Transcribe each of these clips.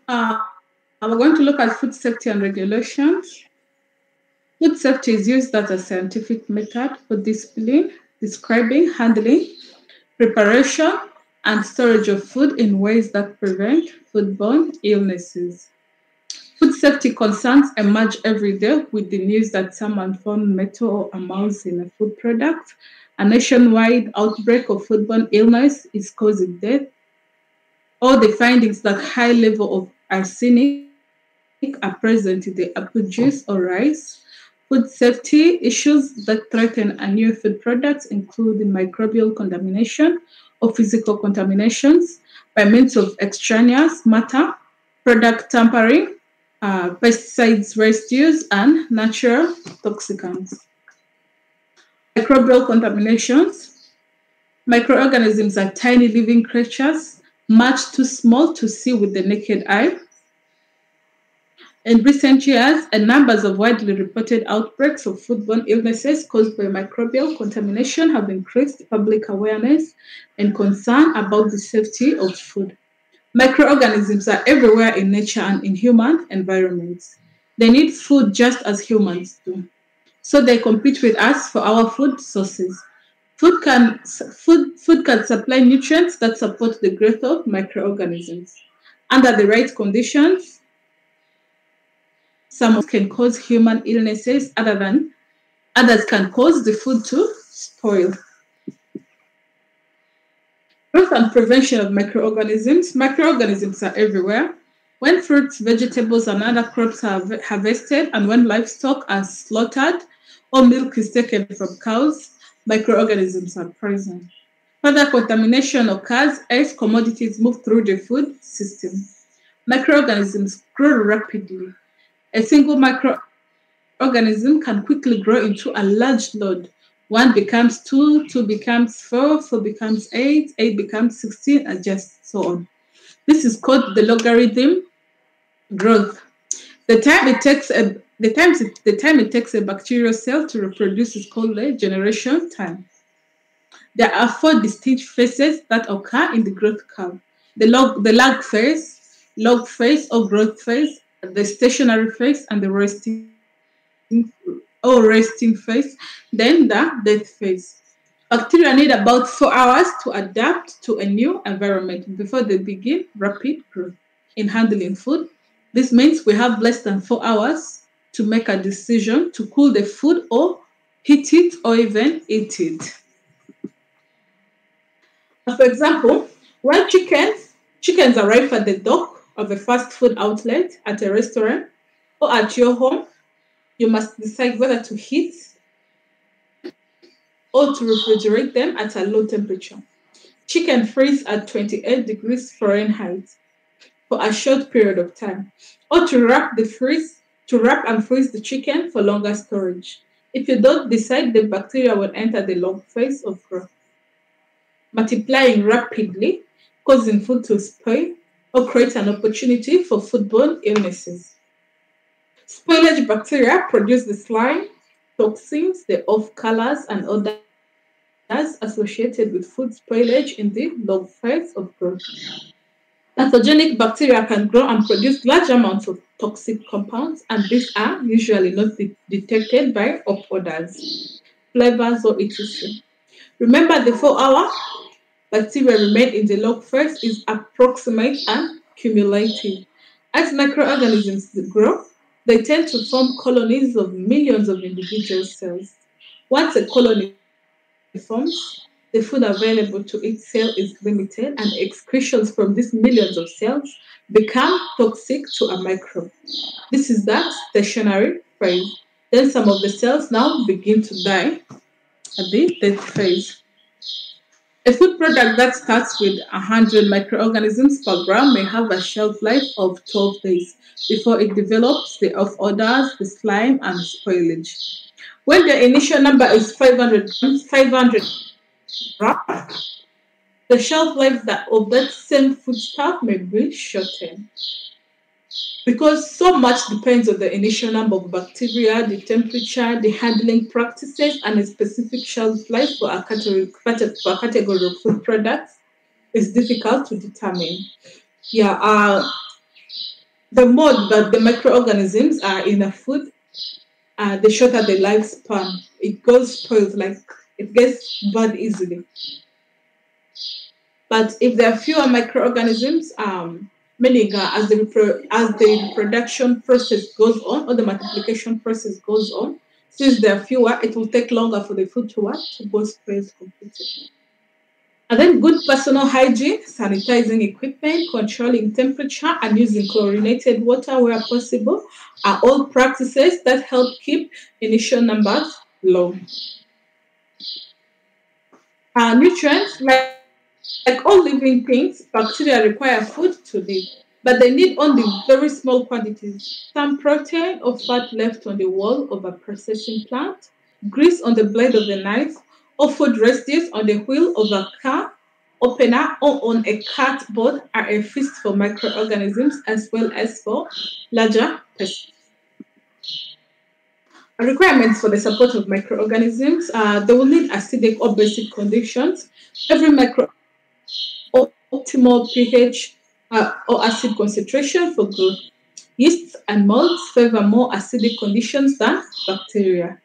Uh, we're going to look at food safety and regulations. Food safety is used as a scientific method for discipline, describing, handling, preparation, and storage of food in ways that prevent foodborne illnesses. Food safety concerns emerge every day with the news that someone found metal or a mouse in a food product. A nationwide outbreak of foodborne illness is causing death, or the findings that high level of arsenic are present in the apple juice or rice. Food safety issues that threaten a new food products include microbial contamination or physical contaminations by means of extraneous matter, product tampering, pesticides residues, and natural toxicants. Microbial contaminations. Microorganisms are tiny living creatures, much too small to see with the naked eye. In recent years, a numbers of widely reported outbreaks of foodborne illnesses caused by microbial contamination have increased public awareness and concern about the safety of food. Microorganisms are everywhere in nature and in human environments. They need food just as humans do. So they compete with us for our food sources. Food can supply nutrients that support the growth of microorganisms. Under the right conditions, some can cause human illnesses others can cause the food to spoil. Growth and prevention of microorganisms. Microorganisms are everywhere. When fruits, vegetables, and other crops are harvested, and when livestock are slaughtered or milk is taken from cows, microorganisms are present. Further contamination occurs as commodities move through the food system. Microorganisms grow rapidly. A single microorganism can quickly grow into a large load. One becomes two, two becomes four, four becomes eight, eight becomes 16, and just so on. This is called the logarithm growth. The time it takes a bacterial cell to reproduce is called the generation time. There are four distinct phases that occur in the growth curve. The log phase or growth phase, the stationary phase, and the resting phase, then the death phase. Bacteria need about 4 hours to adapt to a new environment before they begin rapid growth. In handling food, this means we have less than 4 hours to make a decision to cool the food or heat it or even eat it. For example, when chickens arrive at the dock of a fast food outlet, at a restaurant, or at your home, you must decide whether to heat or to refrigerate them at a low temperature. Chicken freeze at 28 degrees Fahrenheit for a short period of time, or to wrap and freeze the chicken for longer storage. If you don't decide, the bacteria will enter the log phase of growth, multiplying rapidly, causing food to spoil or create an opportunity for foodborne illnesses. Spoilage bacteria produce the slime, toxins, the off colors, and others associated with food spoilage in the log phase of growth. Pathogenic bacteria can grow and produce large amounts of toxic compounds, and these are usually not detected by odors, flavors, or etc. Remember, the 4 hour bacteria remain in the log phase is approximate and cumulative. As microorganisms grow, they tend to form colonies of millions of individual cells. Once a colony forms, the food available to each cell is limited, and excretions from these millions of cells become toxic to a microbe. This is the stationary phase. Then some of the cells now begin to die at the death phase. A food product that starts with 100 microorganisms per gram may have a shelf life of 12 days before it develops the off odors, the slime, and spoilage. When the initial number is 500 grams, the shelf life of that same foodstuff may be shortened. Because so much depends on the initial number of bacteria, the temperature, the handling practices, and a specific shelf life for a category of food products is difficult to determine. Yeah, The more that the microorganisms are in a food, the shorter the lifespan. It goes spoiled, like it gets bad easily. But if there are fewer microorganisms, meaning as the reproduction process goes on or the multiplication process goes on, since there are fewer, it will take longer for the food to what to go spoiled completely. And then good personal hygiene, sanitizing equipment, controlling temperature, and using chlorinated water where possible are all practices that help keep initial numbers low. Nutrients, like all living things, bacteria require food to live, but they need only very small quantities. Some protein or fat left on the wall of a processing plant, grease on the blade of a knife, or food residues on the wheel of a car opener or on a cardboard are a feast for microorganisms as well as for larger pests. Requirements for the support of microorganisms, they will need acidic or basic conditions. Every micro optimal pH or acid concentration for growth. Yeasts and molds favor more acidic conditions than bacteria.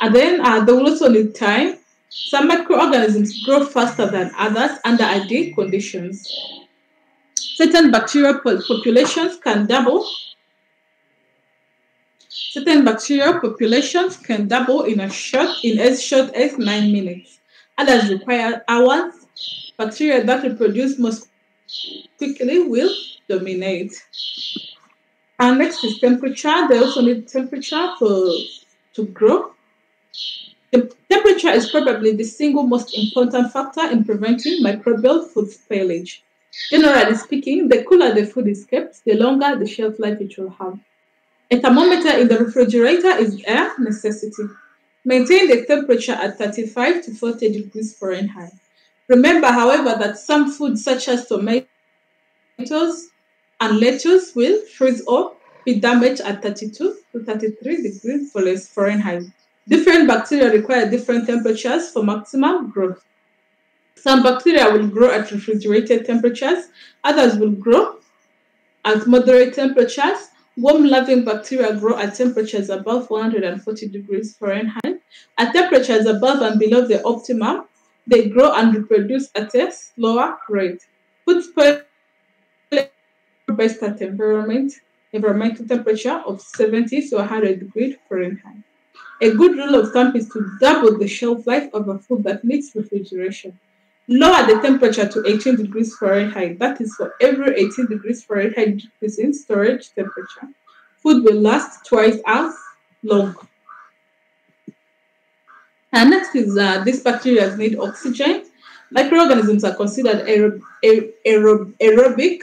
And then they will also need time. Some microorganisms grow faster than others under ideal conditions. Certain bacterial populations can double. Certain bacterial populations can double in as short as 9 minutes. Others require hours. Bacteria that reproduce most quickly will dominate. And next is temperature. They also need temperature to grow. The temperature is probably the single most important factor in preventing microbial food spoilage. Generally speaking, the cooler the food is kept, the longer the shelf life it will have. A thermometer in the refrigerator is a necessity. Maintain the temperature at 35 to 40 degrees Fahrenheit. Remember, however, that some foods such as tomatoes and lettuce will freeze or be damaged at 32 to 33 degrees Fahrenheit. Different bacteria require different temperatures for maximum growth. Some bacteria will grow at refrigerated temperatures, others will grow at moderate temperatures. Warm loving bacteria grow at temperatures above 140 degrees Fahrenheit. At temperatures above and below the optimum, they grow and reproduce at a slower rate. Food spoil best at environmental temperature of 70 to 100 degrees Fahrenheit. A good rule of thumb is to double the shelf life of a food that needs refrigeration. Lower the temperature to 18 degrees Fahrenheit. That is for every 18 degrees Fahrenheit decrease in storage temperature. Food will last twice as long. And next is these bacteria need oxygen. Microorganisms are considered aerobic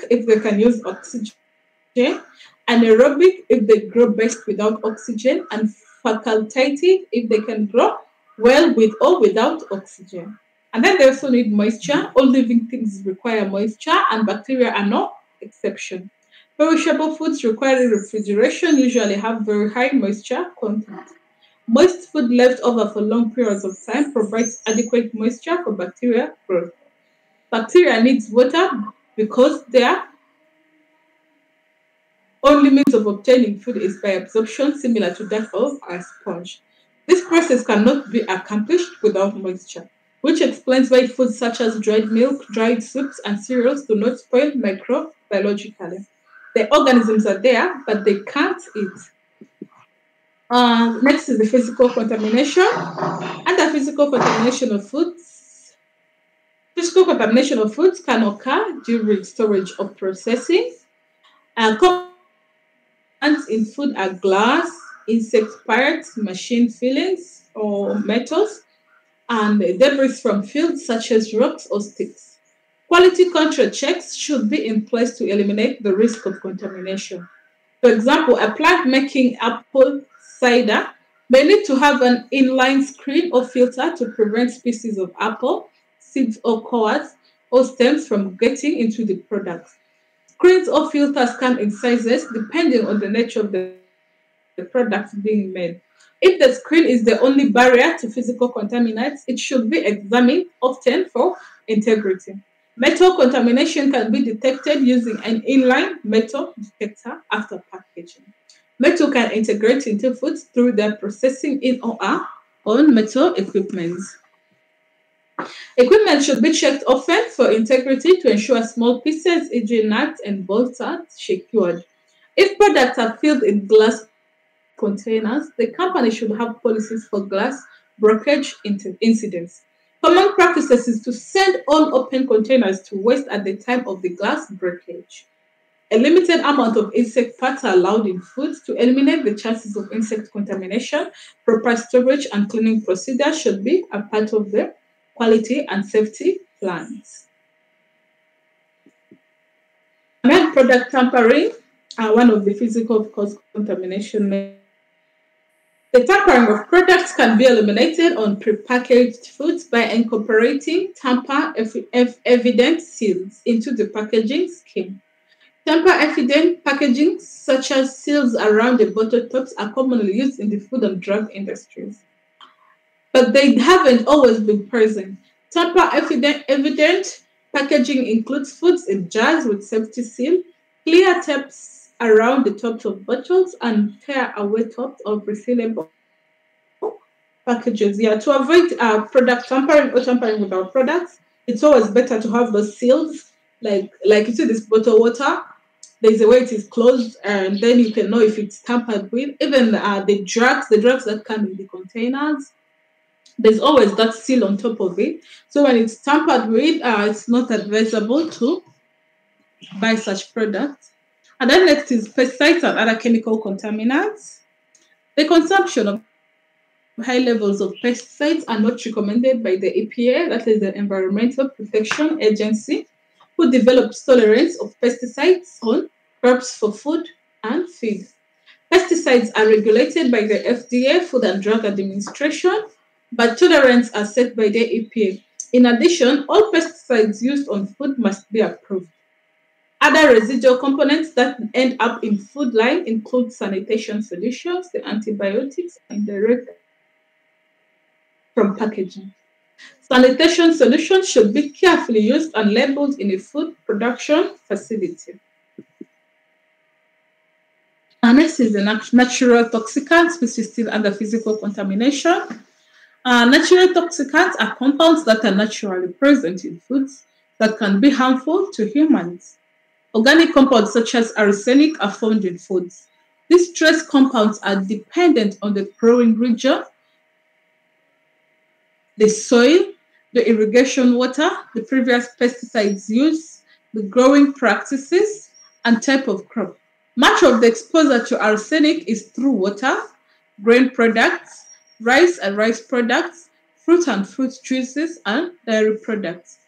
if they can use oxygen, anaerobic if they grow best without oxygen, and facultative if they can grow well with or without oxygen. And then they also need moisture. All living things require moisture, and bacteria are no exception. Perishable foods requiring refrigeration usually have very high moisture content. Moist food left over for long periods of time provides adequate moisture for bacteria growth. Bacteria needs water because their only means of obtaining food is by absorption, similar to that of a sponge. This process cannot be accomplished without moisture, which explains why foods such as dried milk, dried soups, and cereals do not spoil microbiologically. The organisms are there, but they can't eat. Next is the physical contamination. Under physical contamination of foods can occur during storage or processing. Commons in food are glass, insect parts, machine fillings, or metals, and debris from fields such as rocks or sticks. Quality control checks should be in place to eliminate the risk of contamination. For example, a plant making apple cider may need to have an inline screen or filter to prevent species of apple, seeds or cores or stems from getting into the product. Screens or filters come in sizes depending on the nature of the product being made. If the screen is the only barrier to physical contaminants, it should be examined often for integrity. Metal contamination can be detected using an inline metal detector after packaging. Metal can integrate into foods through their processing in or out on metal equipment. Equipment should be checked often for integrity to ensure small pieces, e.g. nuts and bolts, are secured. If products are filled in glass containers, the company should have policies for glass breakage incidents. Common practices is to send all open containers to waste at the time of the glass breakage. A limited amount of insect parts are allowed in foods to eliminate the chances of insect contamination. Proper storage and cleaning procedures should be a part of the quality and safety plans. Main product tampering are one of the physical cause contamination. The tampering of products can be eliminated on prepackaged foods by incorporating tamper-evident seals into the packaging scheme. Tamper-evident packaging, such as seals around the bottle tops, are commonly used in the food and drug industries, but they haven't always been present. Tamper-evident packaging includes foods in jars with safety seal, clear tapes around the tops of bottles, and tear-away tops of refillable packages. Yeah, to avoid product tampering or tampering with our products, it's always better to have those seals. Like you see this bottled water, there's a way it is closed, and then you can know if it's tampered with. Even the drugs that come in the containers, there's always that seal on top of it. So when it's tampered with, it's not advisable to buy such products. And then next is pesticides and other chemical contaminants. The consumption of high levels of pesticides are not recommended by the EPA, that is the Environmental Protection Agency, who develops tolerance of pesticides on crops for food and feed. Pesticides are regulated by the FDA, Food and Drug Administration, but tolerance are set by the EPA. In addition, all pesticides used on food must be approved. Other residual components that end up in food line include sanitation solutions, the antibiotics, and direct from packaging. Sanitation solutions should be carefully used and labeled in a food production facility. And next is the natural toxicants, which is still under physical contamination. Natural toxicants are compounds that are naturally present in foods that can be harmful to humans. Organic compounds such as arsenic are found in foods. These trace compounds are dependent on the growing region, the soil, the irrigation water, the previous pesticides used, the growing practices, and type of crop. Much of the exposure to arsenic is through water, grain products, rice and rice products, fruit and fruit juices, and dairy products.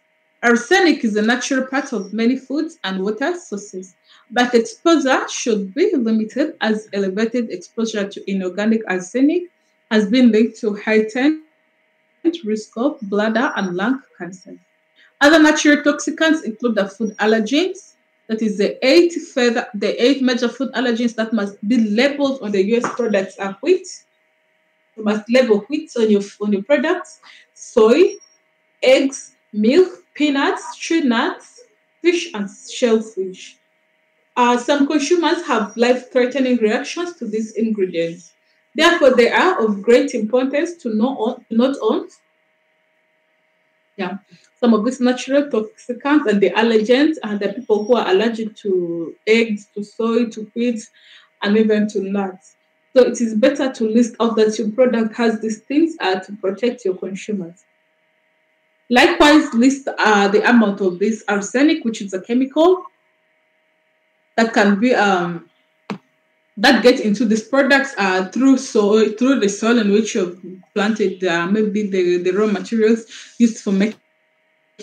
Arsenic is a natural part of many foods and water sources, but exposure should be limited as elevated exposure to inorganic arsenic has been linked to heightened risk of bladder and lung cancer. Other natural toxicants include the food allergens, that is the eight major food allergens that must be labeled on the US products are wheat. You must label wheat on your products, soy, eggs, milk, peanuts, tree nuts, fish, and shellfish. Some consumers have life-threatening reactions to these ingredients. Therefore, they are of great importance to not own. Yeah, some of these natural toxicants and the allergens and the people who are allergic to eggs, to soy, to wheat, and even to nuts. So it is better to list out that your product has these things to protect your consumers. Likewise, list the amount of this arsenic, which is a chemical that can be that get into these products through the soil in which you've planted maybe the raw materials used for making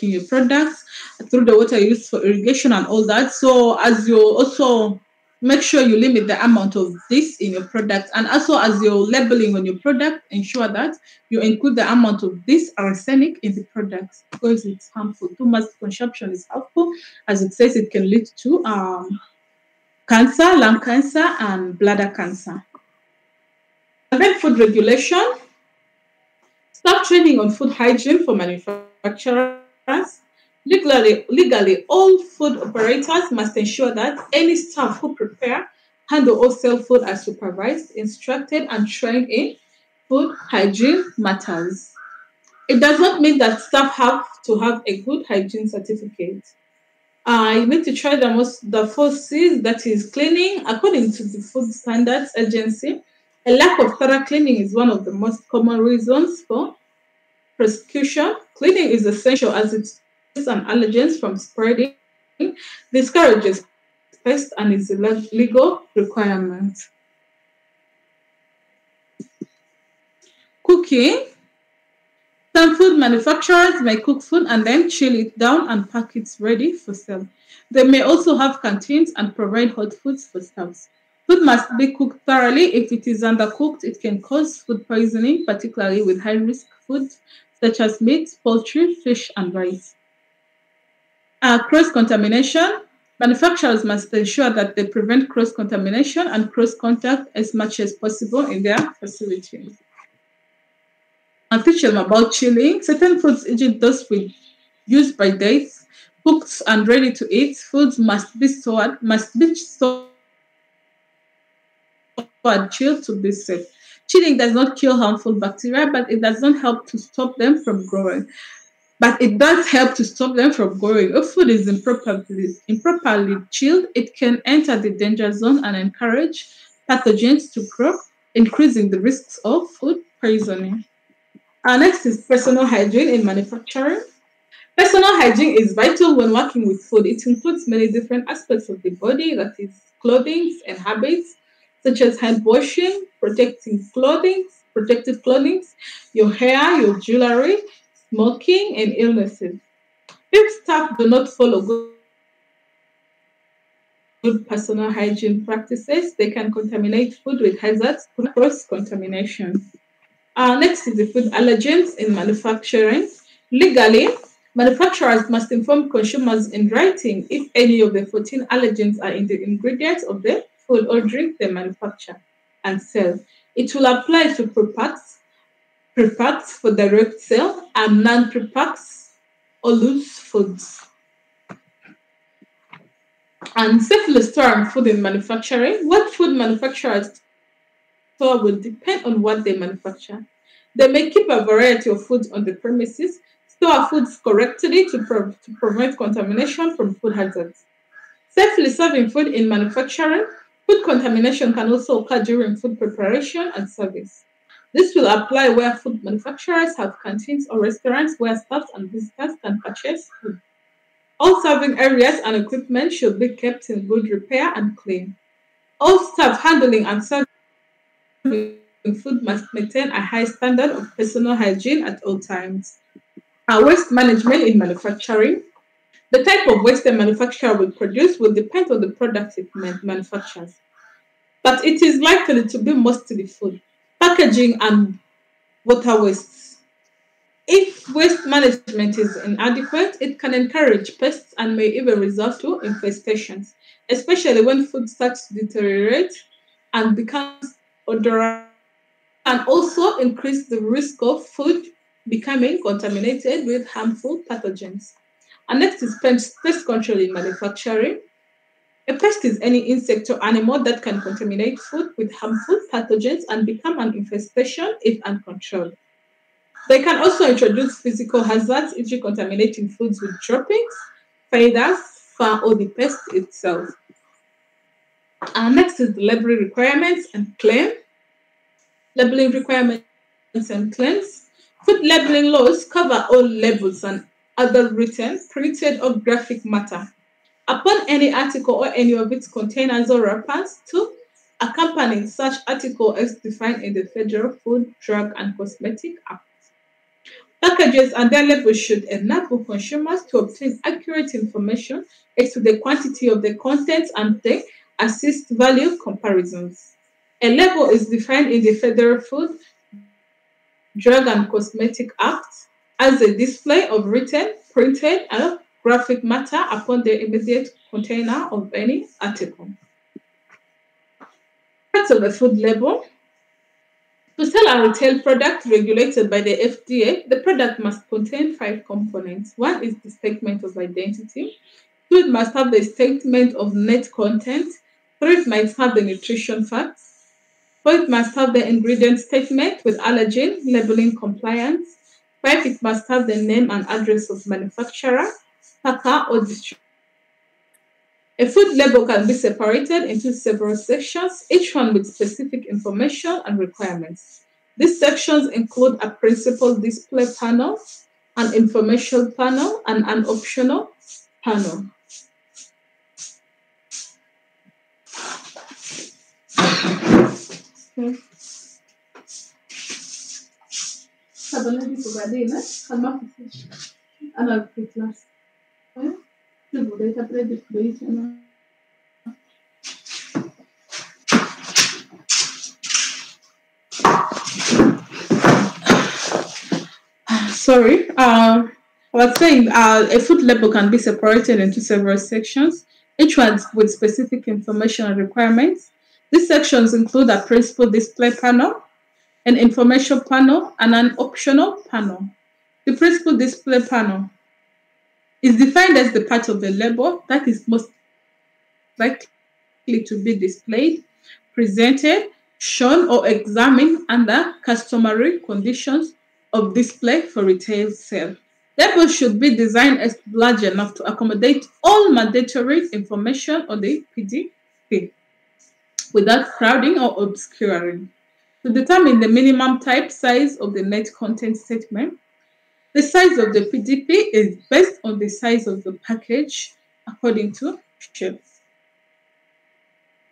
your products, through the water used for irrigation and all that. So as you also make sure you limit the amount of this in your product, and also as you're labeling on your product, ensure that you include the amount of this arsenic in the product because it's harmful. Too much consumption is harmful, as it says it can lead to cancer, lung cancer, and bladder cancer. And then food regulation. Staff training on food hygiene for manufacturers. Legally, all food operators must ensure that any staff who prepare, handle, or sell food are supervised, instructed, and trained in food hygiene matters. It does not mean that staff have to have a good hygiene certificate. You need to try the 4 C's, that is cleaning. According to the Food Standards Agency, a lack of thorough cleaning is one of the most common reasons for prosecution. Cleaning is essential as it stops some allergens from spreading, discourages pests, and is a legal requirement. Cooking. Some food manufacturers may cook food and then chill it down and pack it ready for sale. They may also have canteens and provide hot foods for staff. Food must be cooked thoroughly. If it is undercooked, it can cause food poisoning, particularly with high risk foods such as meat, poultry, fish, and rice. Cross contamination. Manufacturers must ensure that they prevent cross contamination and cross contact as much as possible in their facilities. And teach them about chilling. Certain foods, e.g., those with used by dates, cooked and ready to eat, foods must be stored chilled to be safe. Chilling does not kill harmful bacteria, but it does not help to stop them from growing. But it does help to stop them from growing. If food is improperly chilled, it can enter the danger zone and encourage pathogens to grow, increasing the risks of food poisoning. Next is personal hygiene in manufacturing. Personal hygiene is vital when working with food. It includes many different aspects of the body, that is, clothing and habits, such as hand washing, protective clothing, your hair, your jewelry, smoking, and illnesses. If staff do not follow good personal hygiene practices, they can contaminate food with hazards, cross contamination. Next is the food allergens in manufacturing. Legally, manufacturers must inform consumers in writing if any of the 14 allergens are in the ingredients of the food or drink they manufacture and sell. It will apply to prepacks for direct sale, and non-prepacks or loose foods. And safely storing food in manufacturing. What food manufacturers store will depend on what they manufacture. They may keep a variety of foods on the premises, store foods correctly to prevent contamination from food hazards. Safely serving food in manufacturing. Food contamination can also occur during food preparation and service. This will apply where food manufacturers have canteens or restaurants where staff and visitors can purchase food. All serving areas and equipment should be kept in good repair and clean. All staff handling and serving food must maintain a high standard of personal hygiene at all times. Waste management in manufacturing. The type of waste a manufacturer will produce will depend on the product it manufactures, but it is likely to be mostly food, packaging, and water wastes. If waste management is inadequate, it can encourage pests and may even result to infestations, especially when food starts to deteriorate and becomes odorous, and also increase the risk of food becoming contaminated with harmful pathogens. And next is pest control in manufacturing. A pest is any insect or animal that can contaminate food with harmful pathogens and become an infestation if uncontrolled. They can also introduce physical hazards, e.g., contaminating foods with droppings, feathers, fur, or the pest itself. Next is the labeling requirements and claim. Labeling requirements and claims. Food labeling laws cover all labels and other written, printed, or graphic matter upon any article or any of its containers or wrappers to accompanying such article as defined in the Federal Food, Drug, and Cosmetic Act. Packages and their labels should enable consumers to obtain accurate information as to the quantity of the contents and they assist value comparisons. A label is defined in the Federal Food, Drug, and Cosmetic Act as a display of written, printed, and graphic matter upon the immediate container of any article. Parts of the food label. To sell a retail product regulated by the FDA, the product must contain five components. One is the statement of identity. Two, it must have the statement of net content. Three, it must have the nutrition facts. Four, it must have the ingredient statement with allergen labeling compliance. Five, it must have the name and address of manufacturer, packer, or distributor. A food label can be separated into several sections, each one with specific information and requirements. These sections include a principal display panel, an information panel, and an optional panel. Okay. Sorry. I was saying a food label can be separated into several sections, each one with specific information and requirements. These sections include a principal display panel, an information panel, and an optional panel. The principal display panel is defined as the part of the label that is most likely to be displayed, presented, shown, or examined under customary conditions of display for retail sale. Labels should be designed as large enough to accommodate all mandatory information on the PDP without crowding or obscuring. To determine the minimum type size of the net content statement, the size of the PDP is based on the size of the package according to shapes.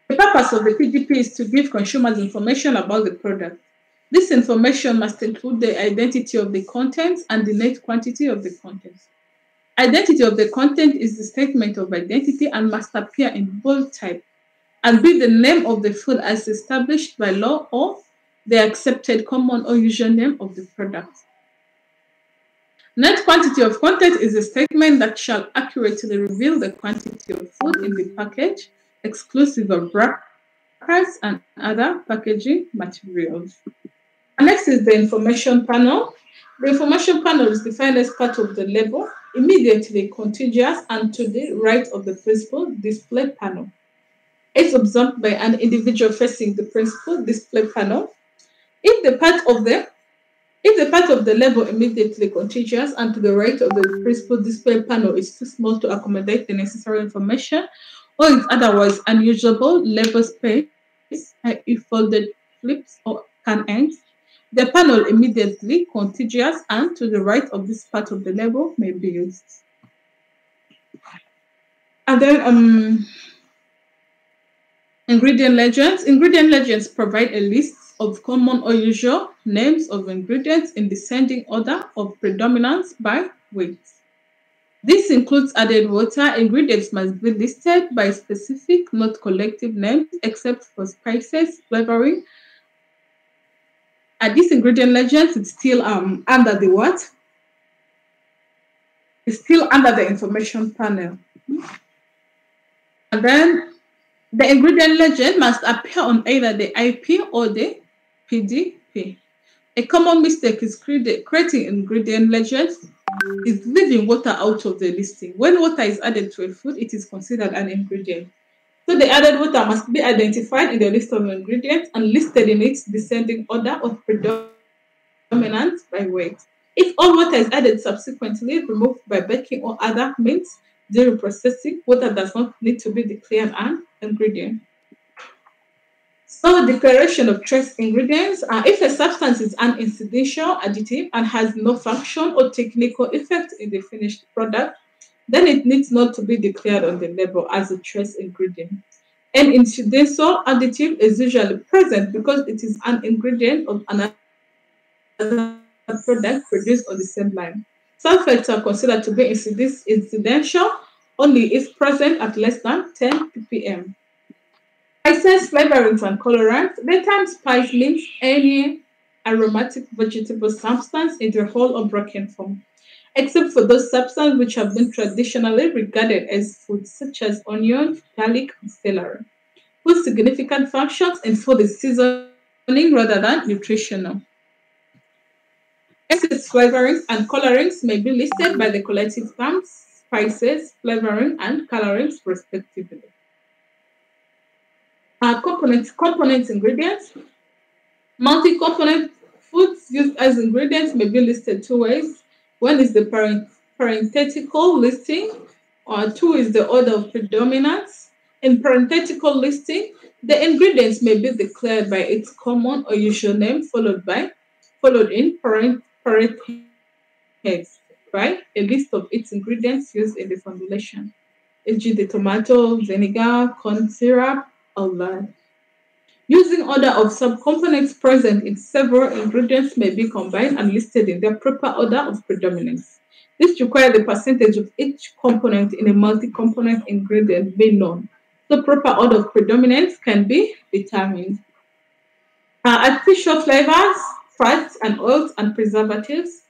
The purpose of the PDP is to give consumers information about the product. This information must include the identity of the contents and the net quantity of the contents. Identity of the content is the statement of identity and must appear in bold type and be the name of the food as established by law or the accepted common or usual name of the product. Net quantity of content is a statement that shall accurately reveal the quantity of food in the package, exclusive of wrappers and other packaging materials. And next is the information panel. The information panel is defined as part of the label, immediately contiguous and to the right of the principal display panel. It's observed by an individual facing the principal display panel. If the part of the label immediately contiguous and to the right of the principal display panel is too small to accommodate the necessary information, or is otherwise unusable label space, i.e. folded flips or can ends, the panel immediately contiguous and to the right of this part of the label may be used. And then ingredient legends. Ingredient legends provide a list of common or usual names of ingredients in descending order of predominance by weight. This includes added water. Ingredients must be listed by specific, not collective names, except for spices, flavoring. And this ingredient legends is still under the what? It's still under the information panel. And then the ingredient legend must appear on either the IP or the PDP. A common mistake is creating ingredient legends is leaving water out of the listing. When water is added to a food, it is considered an ingredient. So the added water must be identified in the list of ingredients and listed in its descending order of predominance by weight. If all water is added subsequently, removed by baking or other means during processing, water does not need to be declared an ingredient. So declaration of trace ingredients. If a substance is an incidental additive and has no function or technical effect in the finished product, then it needs not to be declared on the label as a trace ingredient. An incidental additive is usually present because it is an ingredient of another product produced on the same line. Sulfates are considered to be incidental only if present at less than 10 ppm. Spices, flavorings, and colorants. The term spice means any aromatic vegetable substance in the whole or broken form, except for those substances which have been traditionally regarded as food, such as onion, garlic, and celery, whose significant functions include the seasoning rather than nutritional. Essence flavorings and colorings may be listed by the collective terms spices, flavoring, and colorings, respectively. Component ingredients. Multi-component foods used as ingredients may be listed two ways. One is the parenthetical listing, or two is the order of predominance. In parenthetical listing, the ingredients may be declared by its common or usual name, followed in parentheses, right? A list of its ingredients used in the formulation, e.g., the tomato, vinegar, corn syrup, all that. Using order of subcomponents present in several ingredients may be combined and listed in their proper order of predominance. This requires the percentage of each component in a multi-component ingredient be known. The proper order of predominance can be determined. Artificial flavors, fats and oils and preservatives.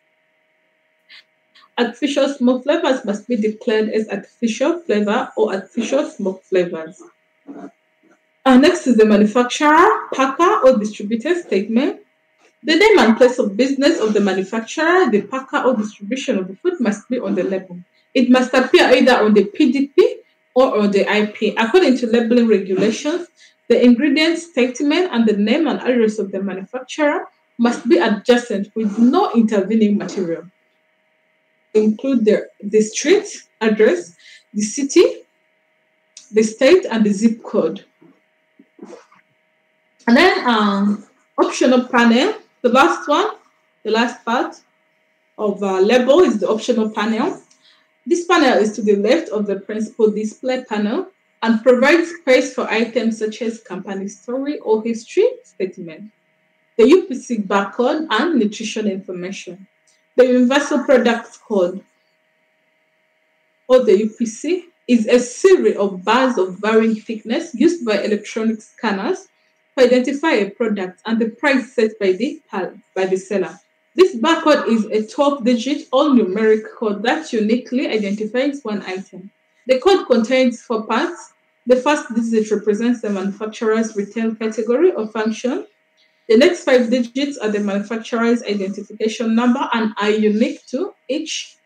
Artificial smoke flavors must be declared as artificial flavor or artificial smoke flavors. Next is the manufacturer, packer, or distributor statement. The name and place of business of the manufacturer, the packer, or distribution of the food must be on the label. It must appear either on the PDP or on the IP. According to labeling regulations, the ingredient statement and the name and address of the manufacturer must be adjacent with no intervening material. Include the street address, the city, the state, and the zip code. And then optional panel, the last one, the last part of label is the optional panel. This panel is to the left of the principal display panel and provides space for items such as company story or history statement, the UPC barcode, and nutrition information. The Universal Product Code, or the UPC, is a series of bars of varying thickness used by electronic scanners to identify a product and the price set by the seller. This barcode is a 12-digit all-numeric code that uniquely identifies one item. The code contains 4 parts. The first digit represents the manufacturer's retail category or function. The next 5 digits are the manufacturer's identification number and are unique to each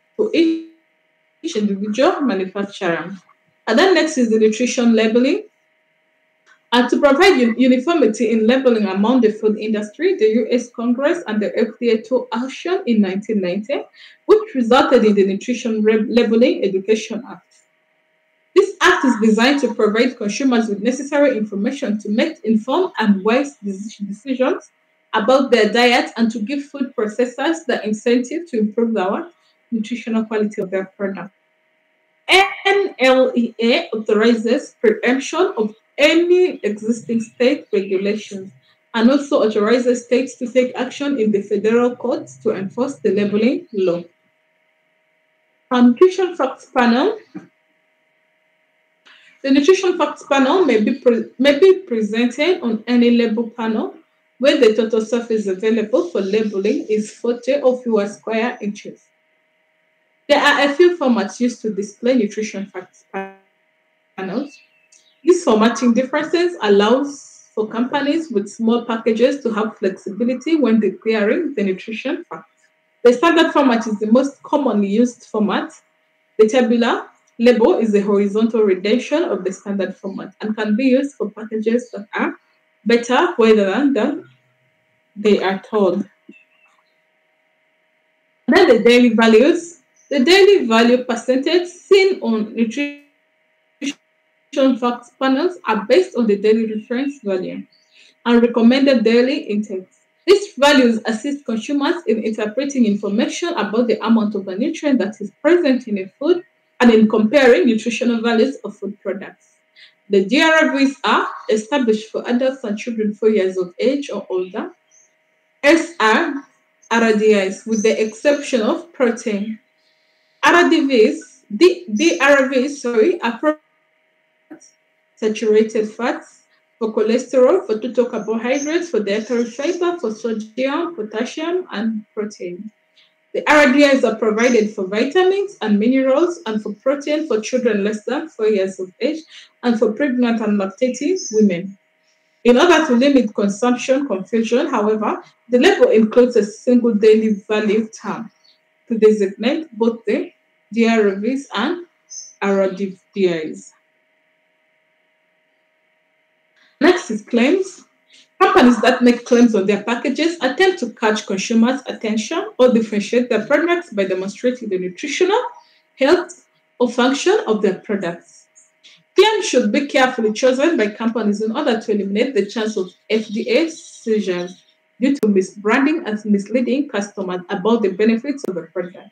individual manufacturer. And then next is the nutrition labeling. And to provide uniformity in labeling among the food industry, the US Congress and the FDA took action in 1990, which resulted in the Nutrition Labeling Education Act. This act is designed to provide consumers with necessary information to make informed and wise decisions about their diet and to give food processors the incentive to improve the nutritional quality of their product. NLEA authorizes preemption of any existing state regulations and also authorizes states to take action in the federal courts to enforce the labeling law. Nutrition Facts Panel. The Nutrition Facts Panel may be presented on any label panel where the total surface available for labeling is 40 or fewer square inches. There are a few formats used to display nutrition facts panels. These formatting differences allows for companies with small packages to have flexibility when declaring the nutrition facts. The standard format is the most commonly used format. The tabular label is the horizontal rendition of the standard format and can be used for packages that are better weather than they are told. Then the daily values. The daily value percentage seen on nutrition facts panels are based on the daily reference value and recommended daily intakes. These values assist consumers in interpreting information about the amount of a nutrient that is present in a food and in comparing nutritional values of food products. The DRVs are established for adults and children 4 years of age or older. SR RDIs, with the exception of protein. DRVs, are saturated fats, for cholesterol, for total carbohydrates, for dietary fiber, for sodium, potassium, and protein. The RDIs are provided for vitamins and minerals and for protein for children less than 4 years of age and for pregnant and lactating women. In order to limit consumption confusion, however, the label includes a single daily value term to designate both the DRVs and RDVIs. Next is claims. Companies that make claims on their packages attempt to catch consumers' attention or differentiate their products by demonstrating the nutritional, health, or function of their products. Claims should be carefully chosen by companies in order to eliminate the chance of FDA seizures due to misbranding and misleading customers about the benefits of the product.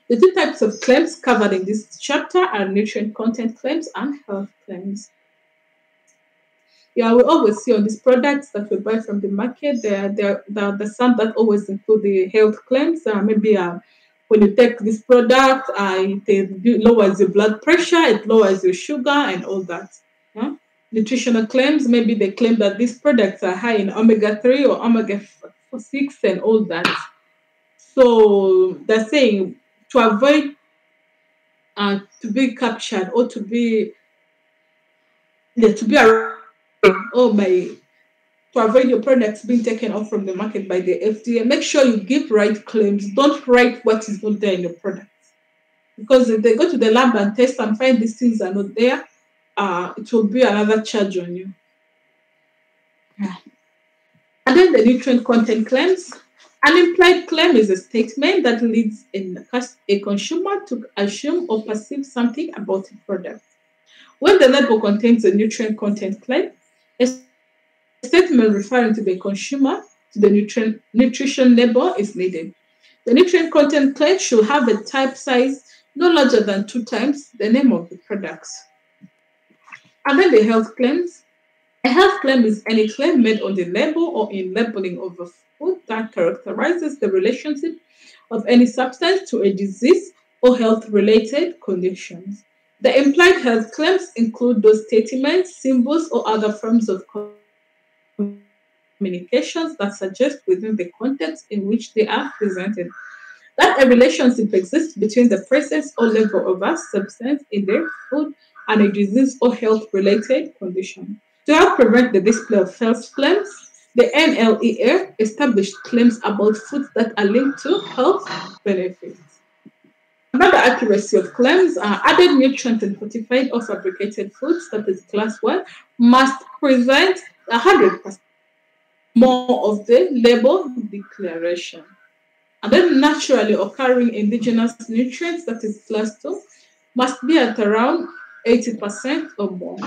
The two types of claims covered in this chapter are nutrient content claims and health claims. Yeah, we always see on these products that we buy from the market, there are some that always include the health claims. Maybe when you take this product, it lowers your blood pressure, it lowers your sugar, and all that. Yeah? Nutritional claims, maybe they claim that these products are high in omega 3 or omega 6 and all that. So they're saying to avoid to be captured or to be around or by to avoid your products being taken off from the market by the FDA, make sure you give right claims. Don't write what is not there in your product. Because if they go to the lab and test and find these things are not there, it will be another charge on you. Yeah. And then the nutrient content claims. An implied claim is a statement that leads a consumer to assume or perceive something about a product. When the label contains a nutrient content claim, a statement referring to the consumer to the nutrition label is needed. The nutrient content claim should have a type size no larger than 2 times the name of the products. And then the health claims. A health claim is any claim made on the label or in labeling of a food that characterizes the relationship of any substance to a disease or health-related conditions. The implied health claims include those statements, symbols, or other forms of communications that suggest within the context in which they are presented that a relationship exists between the presence or level of a substance in the food and a disease or health-related condition. To help prevent the display of false claims, the NLEA established claims about foods that are linked to health benefits. Another accuracy of claims are added nutrient and fortified or fabricated foods, that is class 1, must present 100% more of the label declaration. And then naturally occurring indigenous nutrients, that is class 2, must be at around 80% or more.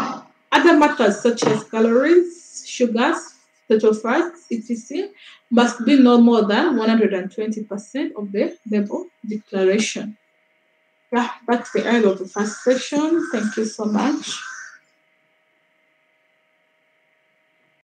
Other matters such as calories, sugars, total fats, etc., must be no more than 120% of the label declaration. Yeah, that's the end of the first session. Thank you so much.